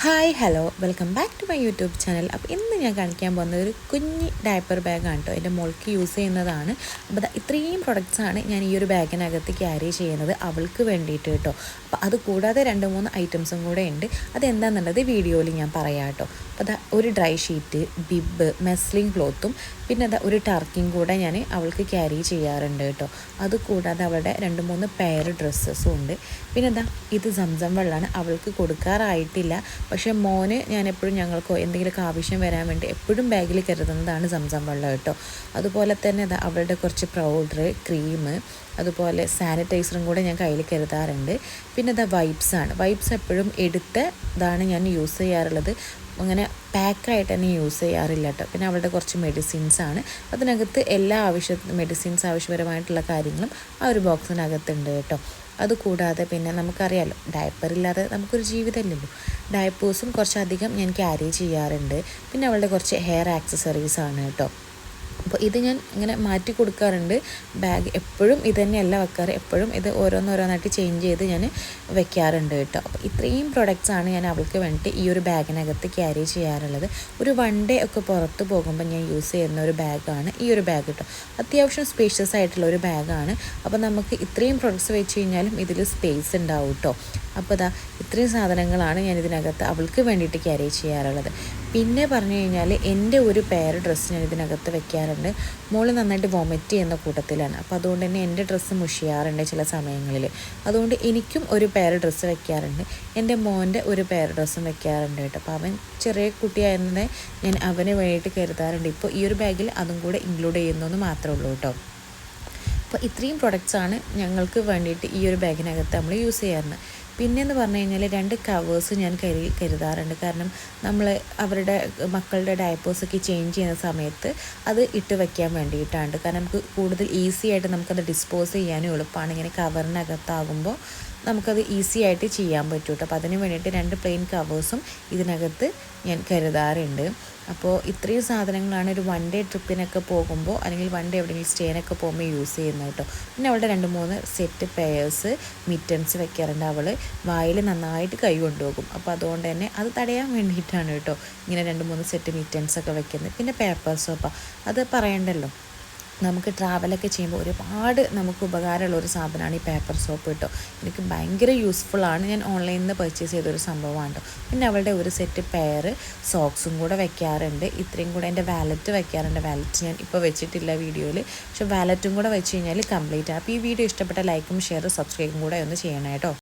Hi hello welcome back to my YouTube channel. അപ്പോൾ ഇന്ന് ഞാൻ കാണിക്കാൻ പോകുന്നത് ഒരു കുഞ്ഞി ഡയപ്പർ ബാഗാണ് കേട്ടോ. എൻ്റെ മോൾക്ക് യൂസ് ചെയ്യുന്നതാണ്. അപ്പോൾ ഇത്രയും പ്രൊഡക്ട്സാണ് ഞാൻ ഈ ഒരു ബാഗിനകത്ത് ക്യാരി ചെയ്യുന്നത് അവൾക്ക് വേണ്ടിയിട്ട് കേട്ടോ. അപ്പോൾ അത് കൂടാതെ 2-3 ഐറ്റംസും കൂടെ ഉണ്ട്. അതെന്താണെന്നുള്ളത് വീഡിയോയിൽ ഞാൻ പറയാം കേട്ടോ. അപ്പോൾ ഒരു ഡ്രൈ ഷീറ്റ്, ബിബ്, മെസ്ലിൻ ക്ലോത്തും പിന്നെ ഒരു ടർക്കിയും കൂടെ ഞാൻ അവൾക്ക് ക്യാരി ചെയ്യാറുണ്ട് കേട്ടോ. അതുകൂടാതെ അവളുടെ 2-3 പെയർ ഡ്രസ്സസും ഉണ്ട്. പിന്നെ ഇത് സംസം വെള്ളമാണ്. അവൾക്ക് കൊടുക്കാറായിട്ടില്ല, പക്ഷേ മോന് ഞാൻ എപ്പോഴും ഞങ്ങൾക്ക് എന്തെങ്കിലുമൊക്കെ ആവശ്യം വരാൻ വേണ്ടി എപ്പോഴും ബാഗിൽ കരുതുന്നതാണ് സംസം വെള്ളം കേട്ടോ. അതുപോലെ തന്നെ അവളുടെ കുറച്ച് പൗഡർ, ക്രീം, അതുപോലെ സാനിറ്റൈസറും കൂടെ ഞാൻ കയ്യിൽ കരുതാറുണ്ട്. പിന്നെ വൈപ്സാണ്. വൈപ്സ് എപ്പോഴും ഇതാണ് ഞാൻ യൂസ് ചെയ്യാറുള്ളത്. അങ്ങനെ പാക്കായിട്ട് തന്നെ യൂസ് ചെയ്യാറില്ല കേട്ടോ. പിന്നെ അവളുടെ കുറച്ച് മെഡിസിൻസാണ്. അതിനകത്ത് എല്ലാ മെഡിസിൻസ് ആവശ്യപരമായിട്ടുള്ള കാര്യങ്ങളും ആ ഒരു ബോക്സിനകത്തുണ്ട് കേട്ടോ. അതുകൂടാതെ പിന്നെ നമുക്കറിയാമല്ലോ, ഡയപ്പറില്ലാതെ നമുക്കൊരു ജീവിതമില്ലല്ലോ. ഡയപ്പേഴ്സും കുറച്ചധികം ഞാൻ ക്യാരി ചെയ്യാറുണ്ട്. പിന്നെ അവളുടെ കുറച്ച് ഹെയർ ആക്സസറീസാണ് കേട്ടോ. അപ്പോൾ ഇത് ഞാൻ ഇങ്ങനെ മാറ്റി കൊടുക്കാറുണ്ട്. ബാഗ് എപ്പോഴും ഇത് തന്നെയല്ല വെക്കാറ്, എപ്പോഴും ഇത് ഓരോന്നോരോന്നായിട്ട് ചേഞ്ച് ചെയ്ത് ഞാൻ വെക്കാറുണ്ട് കേട്ടോ. അപ്പോൾ ഇത്രയും പ്രൊഡക്ട്സാണ് ഞാൻ അവൾക്ക് വേണ്ടിയിട്ട് ഈ ഒരു ബാഗിനകത്ത് ക്യാരി ചെയ്യാറുള്ളത്. ഒരു 1 ഡേ ഒക്കെ പുറത്ത് പോകുമ്പോൾ ഞാൻ യൂസ് ചെയ്യുന്ന ഒരു ബാഗാണ് ഈ ഒരു ബാഗ് കേട്ടോ. അത്യാവശ്യം സ്പേഷ്യസ് ആയിട്ടുള്ള ഒരു ബാഗാണ്. അപ്പോൾ നമുക്ക് ഇത്രയും പ്രൊഡക്ട്സ് വെച്ച് കഴിഞ്ഞാലും ഇതിൽ സ്പേസ് ഉണ്ടാവും കേട്ടോ. അപ്പോൾ ഇത്രയും സാധനങ്ങളാണ് ഞാൻ ഇതിനകത്ത് അവൾക്ക് വേണ്ടിയിട്ട് ക്യാരി ചെയ്യാറുള്ളത്. പിന്നെ പറഞ്ഞു കഴിഞ്ഞാൽ എൻ്റെ ഒരു പെയർ ഡ്രസ്സ് ഞാൻ ഇതിനകത്ത് വെക്കാറുണ്ട്. മോള് നന്നായിട്ട് വൊമിറ്റ് ചെയ്യുന്ന കൂട്ടത്തിലാണ്. അപ്പോൾ അതുകൊണ്ട് തന്നെ എൻ്റെ ഡ്രസ്സ് മുഷിയാറുണ്ട് ചില സമയങ്ങളിൽ. അതുകൊണ്ട് എനിക്കും ഒരു പെയർ ഡ്രസ്സ് വെക്കാറുണ്ട്. എൻ്റെ മോൻ്റെ ഒരു പെയർ ഡ്രസ്സും വെക്കാറുണ്ട് കേട്ടോ. അപ്പോൾ അവൻ ചെറിയ കുട്ടിയായിരുന്നത് ഞാൻ അവന് വേണ്ടിയിട്ട് കരുതാറുണ്ട്. ഇപ്പോൾ ഈ ഒരു ബാഗിൽ അതും കൂടെ ഇൻക്ലൂഡ് ചെയ്യുന്നതെന്ന് മാത്രമേ ഉള്ളൂ കേട്ടോ. അപ്പോൾ ഇത്രയും പ്രൊഡക്ട്സാണ് ഞങ്ങൾക്ക് വേണ്ടിയിട്ട് ഈ ഒരു ബാഗിനകത്ത് നമ്മൾ യൂസ് ചെയ്യാറുണ്ട്. പിന്നെയെന്ന് പറഞ്ഞു കഴിഞ്ഞാൽ 2 കവേഴ്സ് ഞാൻ കരുതാറുണ്ട്. കാരണം നമ്മൾ അവരുടെ മക്കളുടെ ഡയപ്പേഴ്സൊക്കെ ചേഞ്ച് ചെയ്യുന്ന സമയത്ത് അത് ഇട്ട് വയ്ക്കാൻ വേണ്ടിയിട്ടാണ്. കാരണം നമുക്ക് കൂടുതൽ ഈസി ആയിട്ട് നമുക്കത് ഡിസ്പോസ് ചെയ്യാനും എളുപ്പമാണ്. ഇങ്ങനെ കവറിനകത്താകുമ്പോൾ നമുക്കത് ഈസി ആയിട്ട് ചെയ്യാൻ പറ്റും കേട്ടോ. അപ്പോൾ അതിന് വേണ്ടിയിട്ട് 2 പ്ലെയിൻ കവേഴ്സും ഇതിനകത്ത് ഞാൻ കരുതാറുണ്ട്. അപ്പോൾ ഇത്രയും സാധനങ്ങളാണ് ഒരു 1 ഡേ ട്രിപ്പിനൊക്കെ പോകുമ്പോൾ അല്ലെങ്കിൽ 1 ഡേ എവിടെയെങ്കിലും സ്റ്റേനൊക്കെ പോകുമ്പോൾ യൂസ് ചെയ്യുന്നത് കേട്ടോ. പിന്നെ അവളുടെ 2-3 സെറ്റ് പെയേഴ്സ് മിറ്റൻസ് വെക്കാറുണ്ട്. അവൾ വായിൽ നന്നായിട്ട് കൈ കൊണ്ടുപോകും. അപ്പോൾ അതുകൊണ്ട് തന്നെ അത് തടയാൻ വേണ്ടിയിട്ടാണ് കേട്ടോ ഇങ്ങനെ 2-3 സെറ്റ് മിറ്റൻസൊക്കെ വെക്കുന്നത്. പിന്നെ പേപ്പർ സോപ്പ, അത് പറയണ്ടല്ലോ. നമുക്ക് ട്രാവലൊക്കെ ചെയ്യുമ്പോൾ ഒരുപാട് നമുക്ക് ഉപകാരമുള്ള ഒരു സാധനമാണ് ഈ പേപ്പർ സോപ്പ് കേട്ടോ. എനിക്ക് ഭയങ്കര യൂസ്ഫുള്ളാണ്. ഞാൻ ഓൺലൈനിൽ നിന്ന് പർച്ചേസ് ചെയ്തൊരു സംഭവമാണ് കേട്ടോ. പിന്നെ അവളുടെ ഒരു സെറ്റ് പെയർ സോക്സും കൂടെ വെക്കാറുണ്ട്. ഇത്രയും കൂടെ എൻ്റെ വാലറ്റ് വെക്കാറുണ്ട്. വാലറ്റ് ഞാൻ ഇപ്പോൾ വെച്ചിട്ടില്ല വീഡിയോയിൽ, പക്ഷേ വാലറ്റും കൂടെ വെച്ച് കഴിഞ്ഞാൽ കംപ്ലീറ്റ് ആണ്. അപ്പോൾ ഈ വീഡിയോ ഇഷ്ടപ്പെട്ട ലൈക്കും ഷെയറും സബ്സ്ക്രൈബും കൂടെ ഒന്ന് ചെയ്യണം കേട്ടോ.